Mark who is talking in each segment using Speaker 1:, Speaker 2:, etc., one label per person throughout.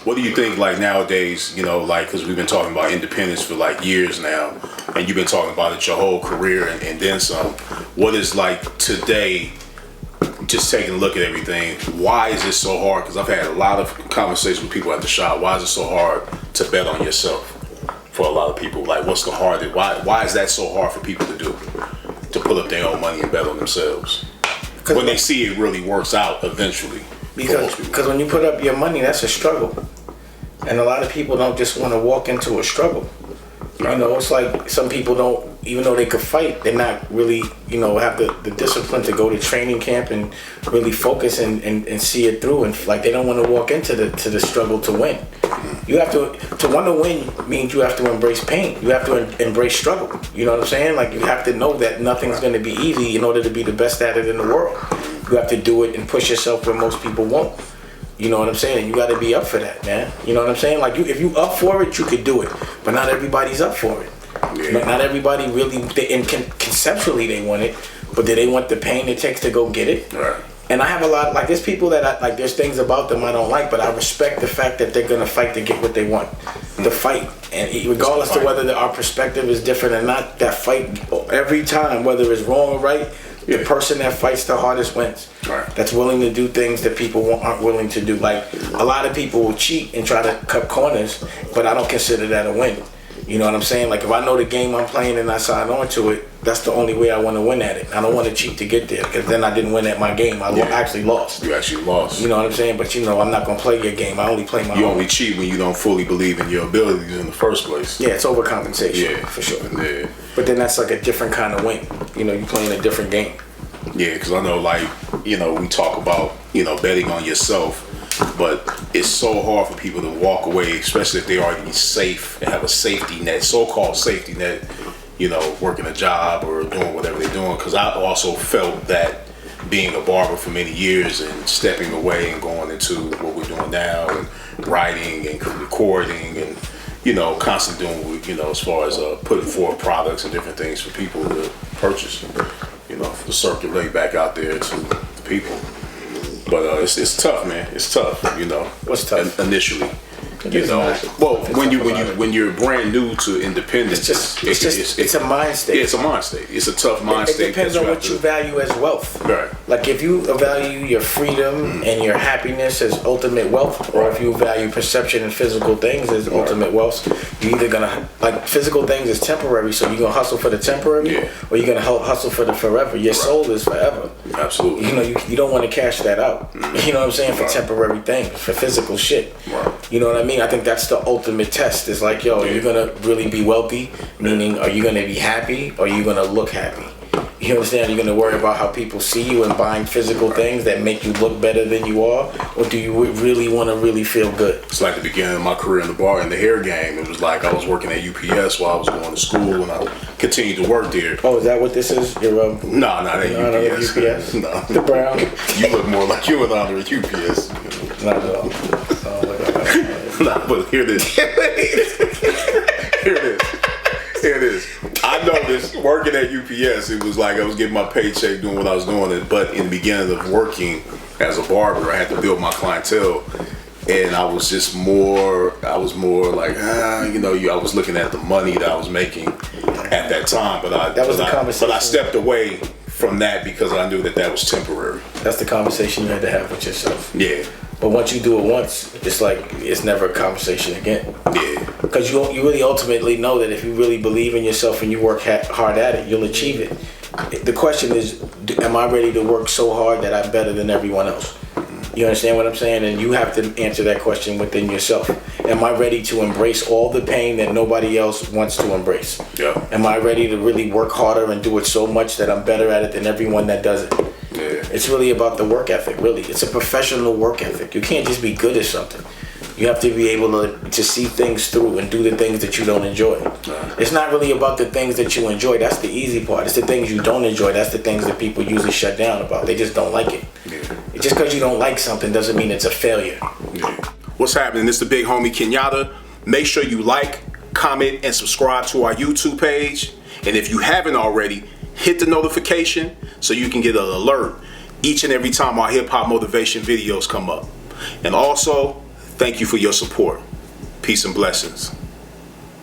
Speaker 1: What do you think, like, nowadays, you know, like, because we've been talking about independence for, like, years now, and you've been talking about it your whole career and then some. What is, like, today, just taking a look at everything, why is it so hard? Because I've had a lot of conversations with people at the shop. Why is it so hard to bet on yourself for a lot of people? Like, what's the hardest? Why is that so hard for people to do? To put up their own money and bet on themselves? When they see it really works out eventually.
Speaker 2: Because when you put up your money, that's a struggle. And a lot of people don't just want to walk into a struggle. You know, it's like some people don't, even though they could fight, they're not really, you know, have the discipline to go to training camp and really focus and see it through. And like they don't want to walk into the struggle to win. You have to want to win means you have to embrace pain. You have to embrace struggle. You know what I'm saying? Like you have to know that nothing's going to be easy in order to be the best at it in the world. You have to do it and push yourself where most people won't. You know what I'm saying? And you got to be up for that, man. You know what I'm saying? Like if you up for it, you could do it. But not everybody's up for it. Yeah. Not everybody really, conceptually they want it, but do they want the pain it takes to go get it?
Speaker 1: Right.
Speaker 2: And I have a lot, like there's people that like there's things about them I don't like, but I respect the fact that they're gonna fight to get what they want. The fight, and regardless to whether our perspective is different or not, that fight every time, whether it's wrong or right, the person that fights the hardest wins.
Speaker 1: Right.
Speaker 2: That's willing to do things that people aren't willing to do. Like a lot of people will cheat and try to cut corners, but I don't consider that a win. You know what I'm saying? Like if I know the game I'm playing and I sign on to it, that's the only way I want to win at it. I don't want to cheat to get there because then I didn't win at my game. I actually lost.
Speaker 1: You actually lost.
Speaker 2: You know what I'm saying? But you know, I'm not going to play your game. I only play my own.
Speaker 1: You only cheat when you don't fully believe in your abilities in the first place.
Speaker 2: Yeah, it's overcompensation.
Speaker 1: Yeah,
Speaker 2: for sure.
Speaker 1: Yeah.
Speaker 2: But then that's like a different kind of win. You know, you're playing a different game.
Speaker 1: Yeah, because I know, like, you know, we talk about, you know, betting on yourself, but it's so hard for people to walk away, especially if they already safe and have a safety net, so-called safety net, you know, working a job or doing whatever they're doing. Because I also felt that being a barber for many years and stepping away and going into what we're doing now and writing and recording and, you know, constantly doing, you know, as far as putting forth products and different things for people to purchase. You know, to circulate back out there to the people. But it's tough, man. It's tough, you know.
Speaker 2: What's tough?
Speaker 1: Initially. You know, well, when you're brand new to independence,
Speaker 2: it's a mind state.
Speaker 1: Yeah, it's a mind state. It's a tough mind state.
Speaker 2: It depends on what you value as wealth.
Speaker 1: Right.
Speaker 2: Like if you value your freedom and your happiness as ultimate wealth, or if you value perception and physical things as ultimate wealth, you're either gonna like physical things is temporary, so you're gonna hustle for the temporary, or you're gonna hustle for the forever. Your soul is forever.
Speaker 1: Absolutely.
Speaker 2: You know, you don't want to cash that out. You know what I'm saying? For temporary things, for physical shit. You know what I mean? I think that's the ultimate test. It's like, yo, are you gonna really be wealthy? Meaning, are you gonna be happy? Or are you gonna look happy? You understand? You're gonna worry about how people see you and buying physical things that make you look better than you are, or do you really want to really feel good?
Speaker 1: It's like the beginning of my career in the bar in the hair game. It was like I was working at UPS while I was going to school, and I continued to work there.
Speaker 2: Oh, is that what this is? Your
Speaker 1: No, not at UPS.
Speaker 2: UPS.
Speaker 1: No,
Speaker 2: the brown.
Speaker 1: You look more like you and under at UPS.
Speaker 2: Not at all.
Speaker 1: Nah, but here it is. Here it is. I noticed working at UPS, it was like I was getting my paycheck doing what I was doing, but in the beginning of working as a barber, I had to build my clientele, and I was more like, you know, I was looking at the money that I was making at that time, but I stepped away from that because I knew that was temporary.
Speaker 2: That's the conversation you had to have with yourself.
Speaker 1: Yeah.
Speaker 2: But once you do it once, it's like it's never a conversation again.
Speaker 1: Yeah.
Speaker 2: Because you really ultimately know that if you really believe in yourself and you work hard at it, you'll achieve it. The question is, am I ready to work so hard that I'm better than everyone else? You understand what I'm saying? And you have to answer that question within yourself. Am I ready to embrace all the pain that nobody else wants to embrace?
Speaker 1: Yeah.
Speaker 2: Am I ready to really work harder and do it so much that I'm better at it than everyone that does it?
Speaker 1: Yeah.
Speaker 2: It's really about the work ethic, really. It's a professional work ethic. You can't just be good at something. You have to be able to see things through and do the things that you don't enjoy. It's not really about the things that you enjoy. That's the easy part. It's the things you don't enjoy. That's the things that people usually shut down about. They just don't like it. Yeah. Just because you don't like something doesn't mean it's a failure.
Speaker 1: Yeah. What's happening? This is the big homie Kenyatta. Make sure you like, comment, and subscribe to our YouTube page. And if you haven't already, hit the notification so you can get an alert each and every time our hip hop motivation videos come up. And also, Thank you for your support. Peace and blessings.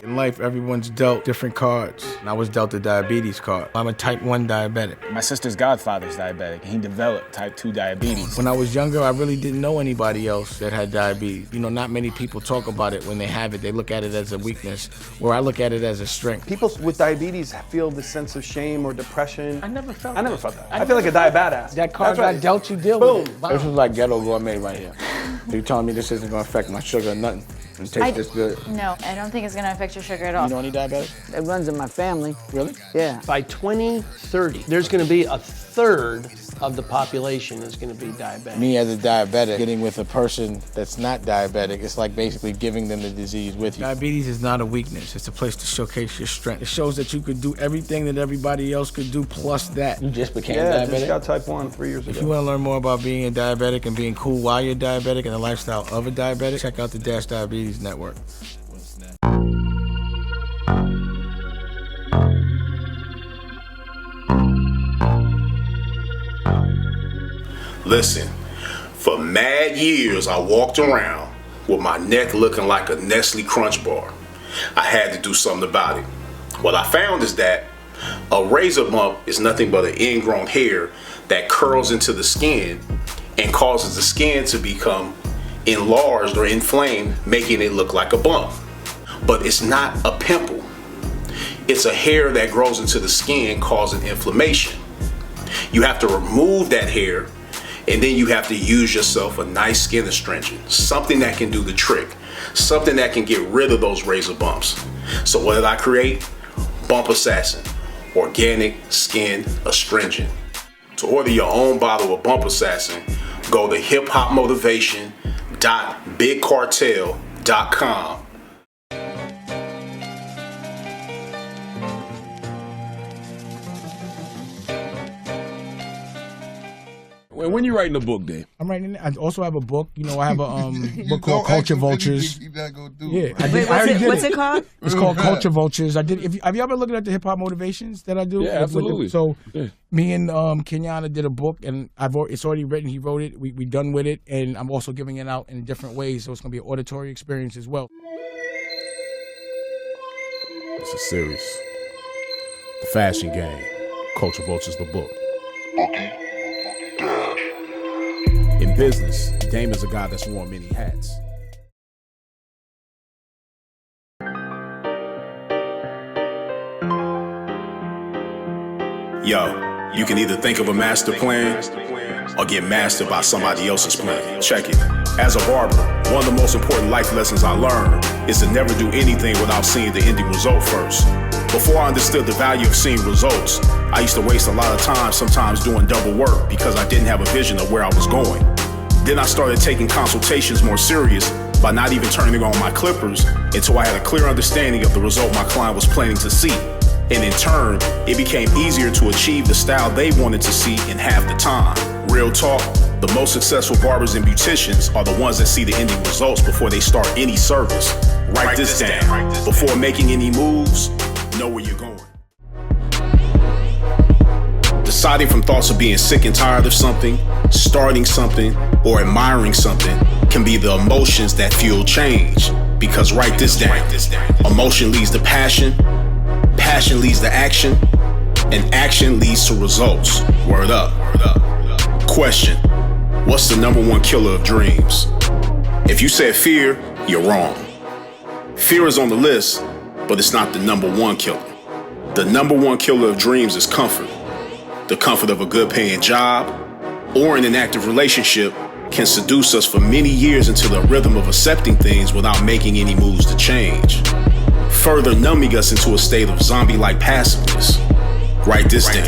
Speaker 2: In life, everyone's dealt different cards, and I was dealt a diabetes card. I'm a type 1 diabetic.
Speaker 3: My sister's godfather's diabetic, and he developed type 2 diabetes.
Speaker 2: When I was younger, I really didn't know anybody else that had diabetes. You know, not many people talk about it when they have it. They look at it as a weakness, where I look at it as a strength.
Speaker 4: People with diabetes feel this sense of shame or depression.
Speaker 2: I never felt
Speaker 4: that. I feel like a diabetic.
Speaker 2: That card
Speaker 4: That's right.
Speaker 2: got dealt, you deal
Speaker 4: Boom.
Speaker 2: with it. This is like ghetto gourmet right here. You telling me this isn't gonna affect my sugar or nothing? It tastes this good.
Speaker 5: No, I don't think it's gonna affect your sugar at all.
Speaker 2: You know any diabetics?
Speaker 6: It runs in my family.
Speaker 2: Really?
Speaker 6: Yeah.
Speaker 7: By 2030, there's going to be a third of the population is going to be diabetic.
Speaker 2: Me as a diabetic, getting with a person that's not diabetic, it's like basically giving them the disease with you. Diabetes is not a weakness. It's a place to showcase your strength. It shows that you could do everything that everybody else could do plus that. You just became
Speaker 4: Yeah,
Speaker 2: diabetic?
Speaker 4: just got type 1 3 years ago.
Speaker 2: If you want to learn more about being a diabetic and being cool while you're diabetic and the lifestyle of a diabetic, check out the Dash Diabetes Network.
Speaker 1: Listen, for mad years I walked around with my neck looking like a Nestle Crunch bar. I had to do something about it. What I found is that a razor bump is nothing but an ingrown hair that curls into the skin and causes the skin to become enlarged or inflamed, making it look like a bump. But it's not a pimple. It's a hair that grows into the skin causing inflammation. You have to remove that hair, and then you have to use yourself a nice skin astringent, something that can do the trick, something that can get rid of those razor bumps. So what did I create? Bump Assassin, organic skin astringent. To order your own bottle of Bump Assassin, go to hiphopmotivation.bigcartel.com.
Speaker 8: When you writing a book, Dave?
Speaker 2: I'm writing it. I also have a book. You know, I have a book called Culture Vultures. Yeah,
Speaker 5: What's it called?
Speaker 2: It's called Culture Vultures. I did. Have you ever looked at the hip hop motivations that I do?
Speaker 8: Yeah, absolutely.
Speaker 2: Me and Kenyatta did a book, and it's already written. He wrote it. We done with it, and I'm also giving it out in different ways. So it's gonna be an auditory experience as well.
Speaker 8: It's a series. The Fashion Game. Culture Vultures, the book. In business, Damon's a guy that's worn many hats.
Speaker 1: Yo, you can either think of a master plan or get mastered by somebody else's plan. Check it. As a barber, one of the most important life lessons I learned is to never do anything without seeing the ending result first. Before I understood the value of seeing results, I used to waste a lot of time sometimes doing double work because I didn't have a vision of where I was going. Then I started taking consultations more serious by not even turning on my clippers until I had a clear understanding of the result my client was planning to see. And in turn, it became easier to achieve the style they wanted to see in half the time. Real talk, the most successful barbers and beauticians are the ones that see the ending results before they start any service. Write this down. Before making any moves, know where you're going. Deciding from thoughts of being sick and tired of something, starting something, or admiring something can be the emotions that fuel change. Because write this down. Emotion leads to passion, passion leads to action, and action leads to results. Word up. Question: what's the number one killer of dreams? If you said fear, you're wrong. Fear is on the list, but it's not the number one killer. The number one killer of dreams is comfort. The comfort of a good paying job or in an active relationship can seduce us for many years into the rhythm of accepting things without making any moves to change, further numbing us into a state of zombie-like passiveness. Write this down.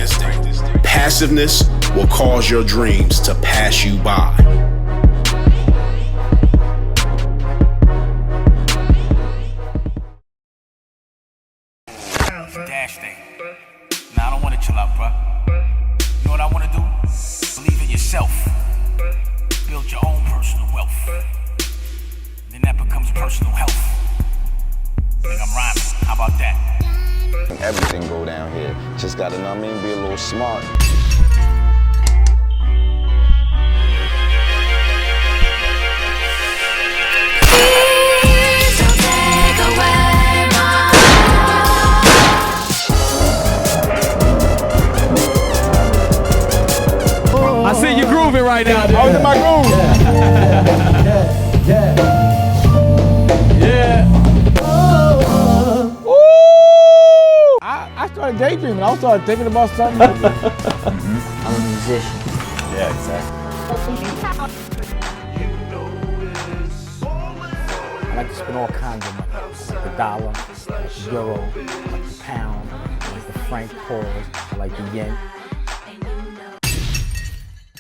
Speaker 1: Passiveness will cause your dreams to pass you by.
Speaker 3: Dash thing. Nah, I don't want to chill out, bruh. You know what I want to do? Believe in yourself. Build your own personal wealth. Then that becomes personal health. Think I'm rhyming. How about that?
Speaker 9: Everything go down here. Just gotta, know what I mean, be a little smart.
Speaker 7: right now, dude.
Speaker 6: I was in my groove. Woo! I started daydreaming. I started thinking about something.
Speaker 10: I'm a musician.
Speaker 6: Yeah, exactly.
Speaker 10: I like to spend all kinds of money. I like the dollar, I like the euro, I like the pound, I like the franc pause, I like the yen.